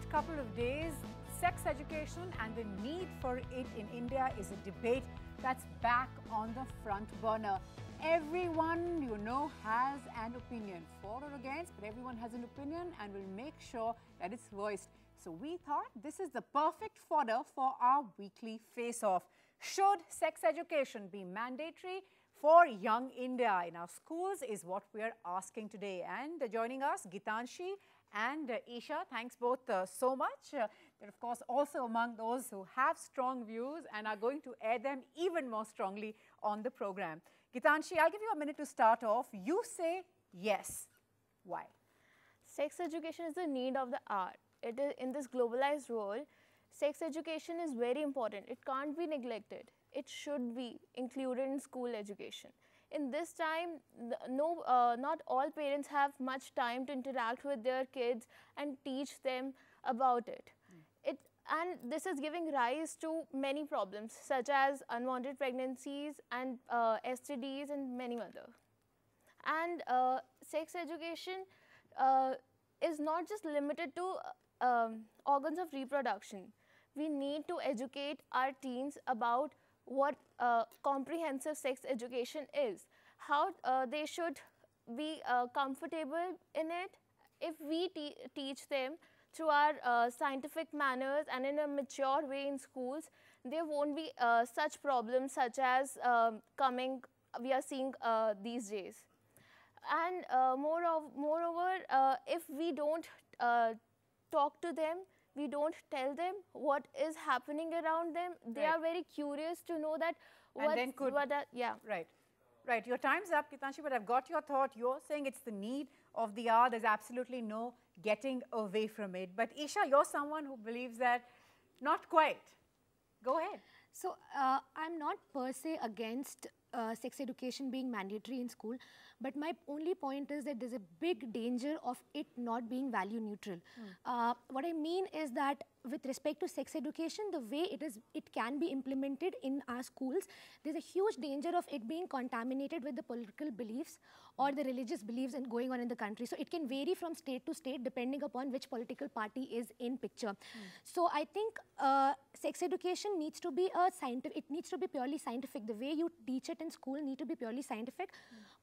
next couple of days, sex education and the need for it in India is a debate that's back on the front burner. Everyone, you know, has an opinion, for or against, but everyone has an opinion and will make sure that it's voiced. So we thought this is the perfect fodder for our weekly face-off. Should sex education be mandatory for young India in our schools is what we are asking today. And joining us, Gitanshi and Isha, thanks both so much. They're of course also among those who have strong views and are going to air them even more strongly on the program. Gitanshi, I'll give you a minute to start off. You say yes. Why? Sex education is the need of the hour. It is in this globalized world, sex education is very important. It can't be neglected. It should be included in school education. In this time, not all parents have much time to interact with their kids and teach them about it. And this is giving rise to many problems such as unwanted pregnancies and STDs and many other. And sex education is not just limited to organs of reproduction. We need to educate our teens about what comprehensive sex education is, how they should be comfortable in it. If we teach them through our scientific manners and in a mature way in schools, there won't be such problems such as we are seeing these days. And moreover, if we don't talk to them, we don't tell them what is happening around them, they are very curious to know that Right. Your time's up, Gitanshi, but I've got your thought. You're saying it's the need of the hour. There's absolutely no getting away from it. But Isha, you're someone who believes that not quite. Go ahead. So, I'm not per se against sex education being mandatory in school, but my only point is that there's a big danger of it not being value neutral. What I mean is that with respect to sex education, the way it can be implemented in our schools, there's a huge danger of it being contaminated with the political beliefs or the religious beliefs and going on in the country. So it can vary from state to state depending upon which political party is in picture. So I think sex education needs to be it needs to be purely scientific. The way you teach it in school need to be purely scientific,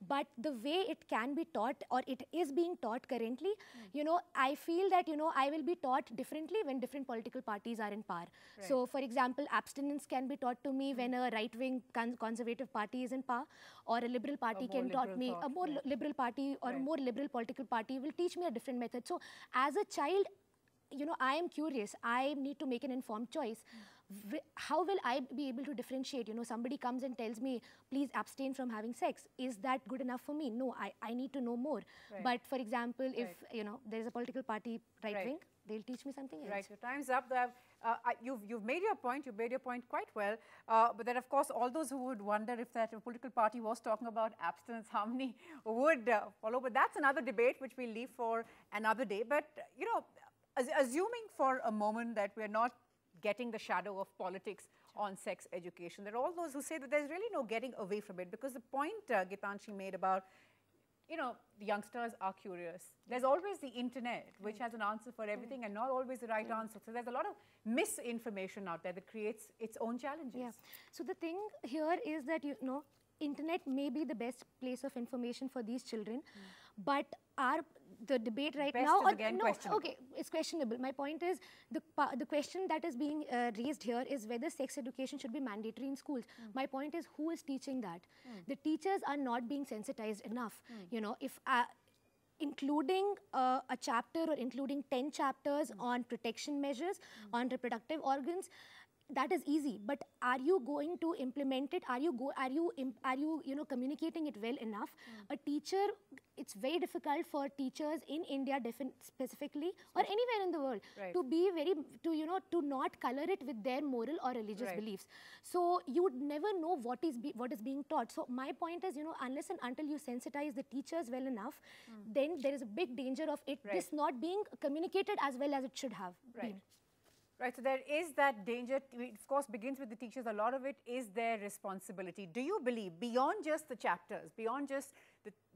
but the way it can be taught or it is being taught currently, you know, I feel that, you know, I will be taught differently when different political parties are in power. Right. So, for example, abstinence can be taught to me when a right-wing conservative party is in power, or a liberal party can taught me, a more liberal party or a more liberal political party will teach me a different method. So, as a child, you know, I am curious. I need to make an informed choice. How will I be able to differentiate? You know, somebody comes and tells me, please abstain from having sex. Is that good enough for me? No, I need to know more. Right. But for example, if, you know, there is a political party right-wing, they'll teach me something else. Right, your time's up. You've made your point. You've made your point quite well. But then, of course, all those who would wonder if that political party was talking about abstinence, how many would follow? But that's another debate which we'll leave for another day. But, you know, assuming for a moment that we're not getting the shadow of politics on sex education, there are all those who say that there's really no getting away from it, because the point Gitanshi made about, you know, the youngsters are curious. There's always the internet, which has an answer for everything and not always the right answer. So there's a lot of misinformation out there that creates its own challenges. Yeah. So the thing here is that, you know, internet may be the best place of information for these children, but the debate right now, okay, it's questionable. My point is the question that is being raised here is whether sex education should be mandatory in schools. My point is, who is teaching that? The teachers are not being sensitized enough. You know, if including a chapter or including 10 chapters on protection measures on reproductive organs, that is easy, but are you going to implement it? Are you communicating it well enough? A teacher, it's very difficult for teachers in India specifically or anywhere in the world to be to not color it with their moral or religious beliefs. So you would never know what is being taught. So my point is, you know, unless and until you sensitize the teachers well enough, then there is a big danger of this not being communicated as well as it should have been. Right, so there is that danger. It of course begins with the teachers. A lot of it is their responsibility. Do you believe, beyond just the chapters, beyond just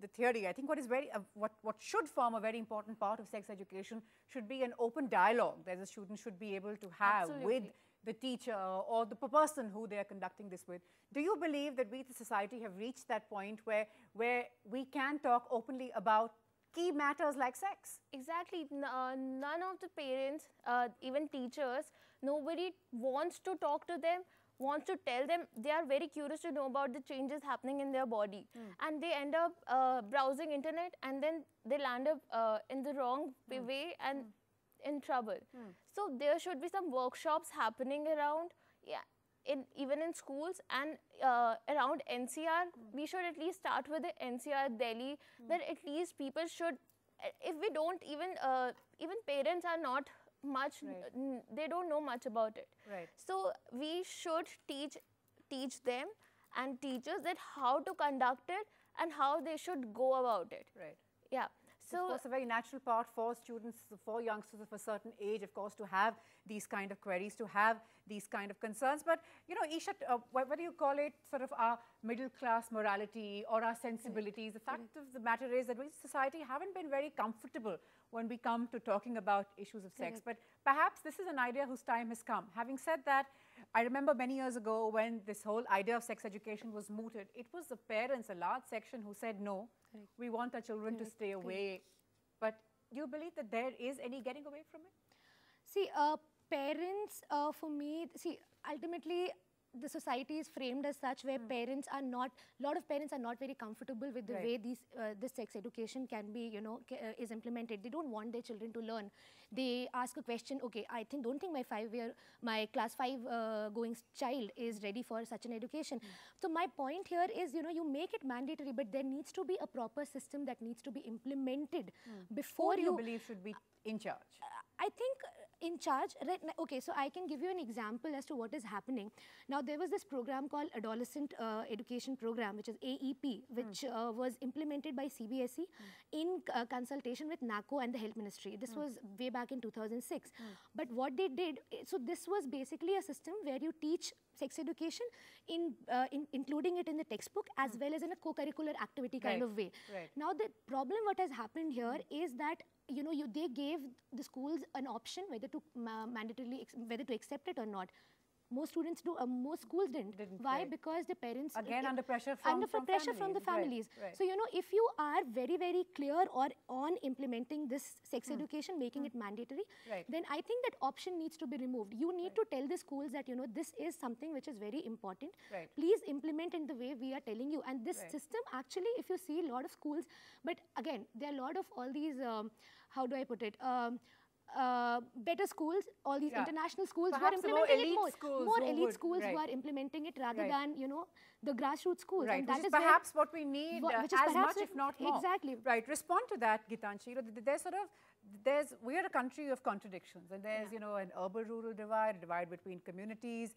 the theory. I think what is what should form a very important part of sex education should be an open dialogue that the student should be able to have with the teacher or the person who they are conducting this with. Do you believe that we, the society, have reached that point where we can talk openly about key matters like sex? Exactly. None of the parents, even teachers, nobody wants to talk to them, wants to tell them. They are very curious to know about the changes happening in their body, and they end up browsing internet, and then they land up in the wrong way and in trouble. So there should be some workshops happening around, even in schools and around NCR. We should at least start with the NCR Delhi, that at least people should, if we don't even parents are not much, they don't know much about it. So we should teach them and teachers that how to conduct it and how they should go about it. Yeah. So, of course, a very natural part for students, for youngsters of a certain age, of course, to have these kind of queries, to have these kind of concerns. But, you know, Isha, what do you call it, sort of our middle-class morality or our sensibilities? The fact of the matter is that we, society, haven't been very comfortable when we come to talking about issues of sex. But perhaps this is an idea whose time has come. Having said that, I remember many years ago when this whole idea of sex education was mooted, it was the parents, a large section, who said, no, we want our children to stay away. But do you believe that there is any getting away from it? See, parents, for me, see, ultimately, the society is framed as such where parents are not, a lot of parents are not very comfortable with the way this sex education can be, you know, is implemented. They don't want their children to learn. They ask a question, okay, don't think my class 5 going child is ready for such an education. So my point here is, you know, you make it mandatory, but there needs to be a proper system that needs to be implemented before Who do you believe should be in charge? I think in charge, right? Okay, so I can give you an example as to what is happening. Now, there was this program called Adolescent Education Program, which is AEP, which was implemented by CBSE in consultation with NACO and the Health Ministry. This was way back in 2006. But what they did, so this was basically a system where you teach sex education, including it in the textbook as well as in a co-curricular activity kind of way. Now, the problem what has happened here is that, you know, they gave the schools an option whether to mandatorily, whether to accept it or not. Most students do, most schools didn't. Why? Because the parents... Again, under pressure from the families. So, you know, if you are very, very clear on implementing this sex education, making it mandatory, then I think that option needs to be removed. You need to tell the schools that, you know, this is something which is very important. Please implement in the way we are telling you. And this system, actually, if you see a lot of schools, but again, there are a lot of all these, how do I put it, better schools, all these international schools who are implementing it more elite schools who are implementing it rather than, you know, the grassroots schools. And that is perhaps what we need as much, if not more. Exactly. Respond to that, Gitanshi. You know, we are a country of contradictions, and there's, you know, an urban-rural divide, a divide between communities,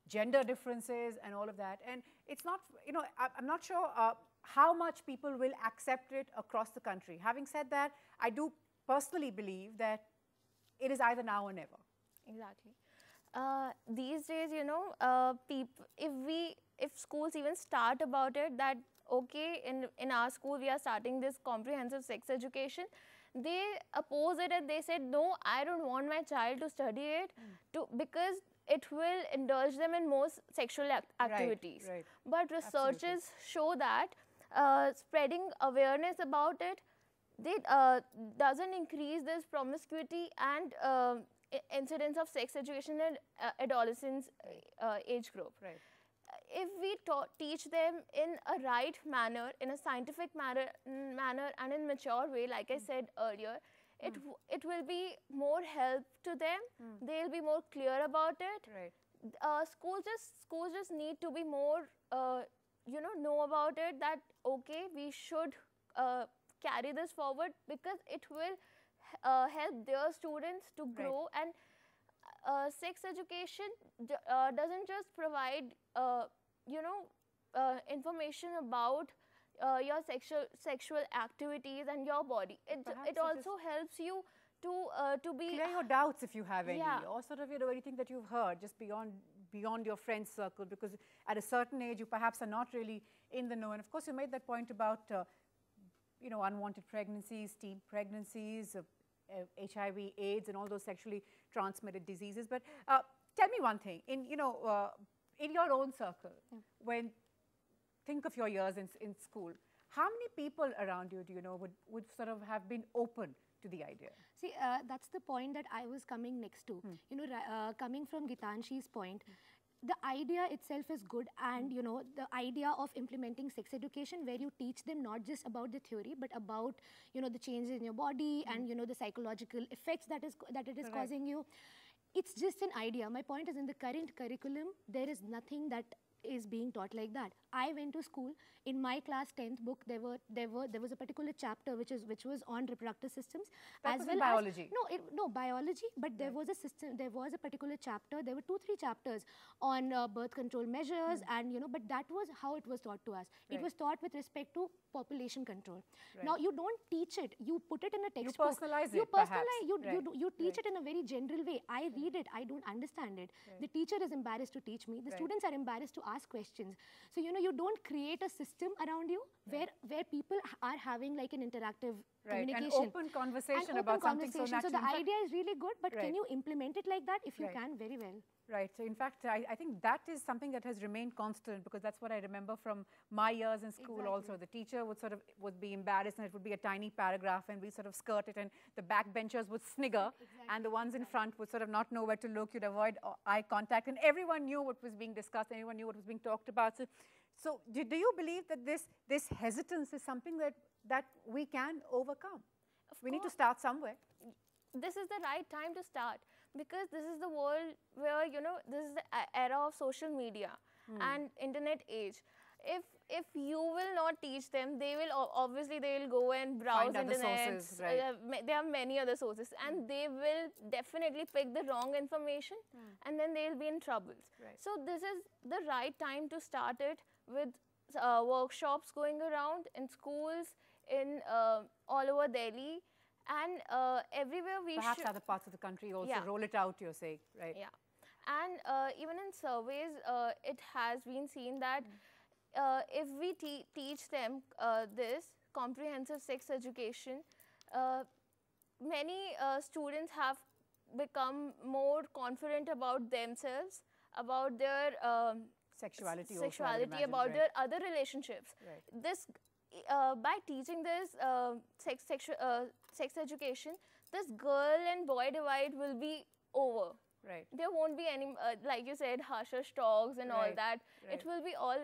gender differences, and all of that. And it's not, you know, I'm not sure how much people will accept it across the country. Having said that, I do personally believe that it is either now or never. Exactly. These days, you know, if schools even start about it, that okay, in our school we are starting this comprehensive sex education, they oppose it and they said, no, I don't want my child to study it because it will indulge them in more sexual activities. But researchers show that spreading awareness about it, doesn't increase this promiscuity and incidence of sex education in adolescents age group. If we teach them in a right manner, in a scientific manner and in mature way, like I said earlier, it will be more help to them. They'll be more clear about it. Schools just need to be more, you know about it, that okay, we should carry this forward because it will help their students to grow. And sex education doesn't just provide, you know, information about your sexual activities and your body. It also helps you to be... Clear your doubts if you have any, or sort of, you know, anything that you've heard just beyond your friend's circle, because at a certain age you perhaps are not really in the know. And of course you made that point about unwanted pregnancies, teen pregnancies, HIV, AIDS, and all those sexually transmitted diseases. But tell me one thing, in your own circle, when think of your years in school, how many people around you do you know would sort of have been open to the idea? See, that's the point that I was coming next to. Coming from Gitanshi's point, the idea itself is good, and the idea of implementing sex education where you teach them not just about the theory but about the changes in your body and the psychological effects that it is causing you. It's just an idea. My point is, in the current curriculum there is nothing that is being taught like that. I went to school. In my class 10th book, there was a particular chapter which was on reproductive systems. That was in biology. No biology, but there was a system. There was a particular chapter. There were 2-3 chapters on birth control measures, and but that was how it was taught to us. It was taught with respect to population control. Now you don't teach it. You put it in a textbook. You personalize it. You personalize. You teach it in a very general way. I read it. I don't understand it. The teacher is embarrassed to teach me. The students are embarrassed to ask questions. So you don't create a system around you where people are having like an interactive communication. An open conversation about something so natural. So the idea is really good, but can you implement it like that? If you can, very well. Right. So in fact, I think that is something that has remained constant, because that's what I remember from my years in school also. The teacher would be embarrassed, and it would be a tiny paragraph, and we sort of skirt it, and the backbenchers would snigger, and the ones in front would sort of not know where to look. You'd avoid eye contact, and everyone knew what was being discussed, everyone knew what was being talked about. So do you believe that this hesitance is something that we can overcome? We need to start somewhere. This is the right time to start, because this is the world where, this is the era of social media and internet age. If you will not teach them, they will go and browse internet. They have many other sources, and they will definitely pick the wrong information, and then they'll be in troubles. So this is the right time to start it with workshops going around in schools, in all over Delhi. And everywhere we should... Perhaps other parts of the country also roll it out, you're saying, right? Yeah. And even in surveys, it has been seen that if we teach them this comprehensive sex education, many students have become more confident about themselves, about their sexuality, about their other relationships. This by teaching this sex education, this girl and boy divide will be over. There won't be any, like you said, harsher talks and all that. It will be all,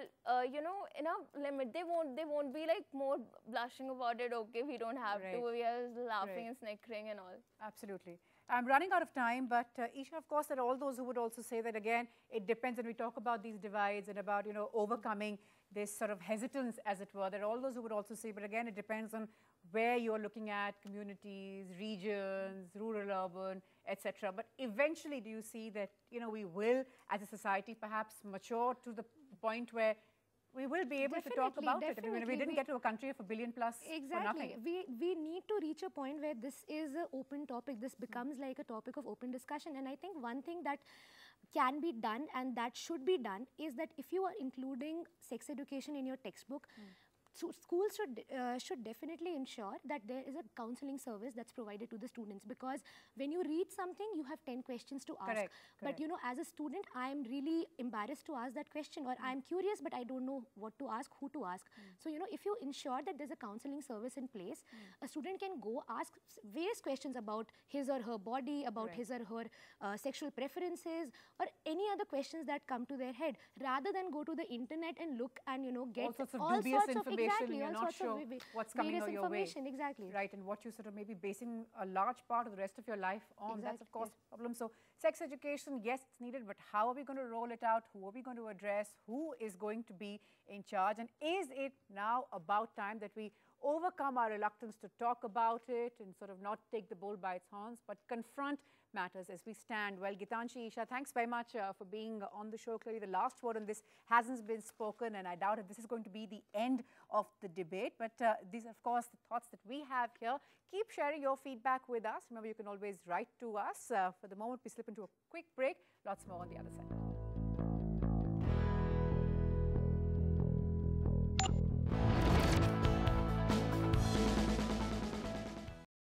in a limit. They won't be like more blushing about it. Okay, we don't have to. We are laughing and snickering and all. Absolutely. I'm running out of time, but Isha, of course, there are all those who would also say that, again, it depends when we talk about these divides and about, overcoming this sort of hesitance, as it were. There are all those who would also say, but again, it depends on where you're looking at, communities, regions, rural, urban, etc. But eventually, do you see that, we will, as a society, perhaps mature to the point where we will be able to talk about it? I mean, we didn't get to a country of 1 billion plus for nothing. We need to reach a point where this is an open topic. This becomes like a topic of open discussion. And I think one thing that can be done and that should be done is that if you are including sex education in your textbook, so schools should definitely ensure that there is a counseling service that's provided to the students, because when you read something, you have 10 questions to ask. But as a student, I am really embarrassed to ask that question, or I am curious, but I don't know what to ask, who to ask. So if you ensure that there's a counseling service in place, a student can go ask various questions about his or her body, about his or her sexual preferences, or any other questions that come to their head, rather than go to the internet and look and get all sorts of dubious information. You're not sure what's coming your way. Exactly. Right, and what you sort of maybe basing a large part of the rest of your life on. That's, of course, a problem. So sex education, yes, it's needed, but how are we going to roll it out? Who are we going to address? Who is going to be in charge? And is it now about time that we overcome our reluctance to talk about it and sort of not take the bull by its horns, but confront matters as we stand? Well, Gitanshi, Isha, thanks very much for being on the show. Clearly, the last word on this hasn't been spoken, and I doubt if this is going to be the end of the debate. But these are, of course, the thoughts that we have here. Keep sharing your feedback with us. Remember, you can always write to us. For the moment, we slip into a quick break. Lots more on the other side.